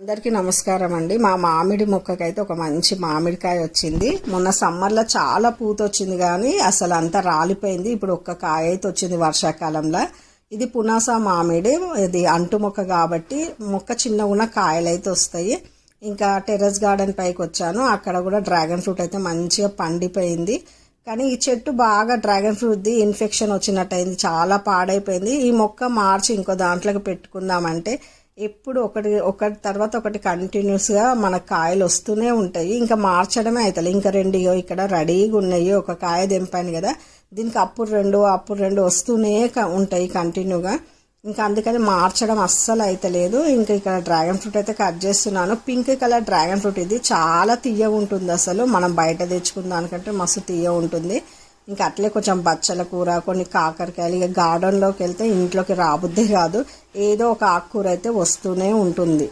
అందరికీ నమస్కారం అండి. మా మామిడి మొక్కకైతే ఒక మంచి మామిడికాయ వచ్చింది. మొన్న సమ్మర్లో చాలా పూత వచ్చింది కానీ అసలు అంతా రాలిపోయింది. ఇప్పుడు ఒక్క కాయ అయితే వచ్చింది వర్షాకాలంలో. ఇది పునాస మామిడి, ఇది అంటు మొక్క కాబట్టి మొక్క చిన్నగా ఉన్న కాయలు అయితే వస్తాయి. ఇంకా టెర్రస్ గార్డెన్ పైకి వచ్చాను, అక్కడ కూడా డ్రాగన్ ఫ్రూట్ అయితే మంచిగా పండిపోయింది. కానీ ఈ చెట్టు బాగా డ్రాగన్ ఫ్రూట్ది ఇన్ఫెక్షన్ వచ్చినట్టయింది, చాలా పాడైపోయింది. ఈ మొక్క మార్చి ఇంకో దాంట్లోకి పెట్టుకుందామంటే ఎప్పుడు ఒకటి తర్వాత ఒకటి కంటిన్యూస్గా మన కాయలు వస్తూనే ఉంటాయి. ఇంకా మార్చడమే అవుతుంది. ఇంకా రెండు ఇక్కడ రెడీగా ఉన్నాయి, ఒక కాయ తెంపాను కదా, దీనికి అప్పుడు రెండు వస్తూనే ఉంటాయి కంటిన్యూగా. ఇంకా అందుకని మార్చడం అస్సలు అయితలేదు. ఇంకా ఇక్కడ డ్రాగన్ ఫ్రూట్ అయితే కట్ చేస్తున్నాను. పింక్ కలర్ డ్రాగన్ ఫ్రూట్, ఇది చాలా తీయగా ఉంటుంది. అసలు మనం బయట తెచ్చుకున్న దానికంటే మస్తు తీయ ఉంటుంది. ఇంకా అట్లే కొంచెం బచ్చల కూర, కొన్ని కాకరకాయలు, ఇక గార్డెన్లోకి వెళ్తే ఇంట్లోకి రాబుద్దే కాదు, ఏదో ఒక ఆకుకూర అయితే వస్తూనే ఉంటుంది.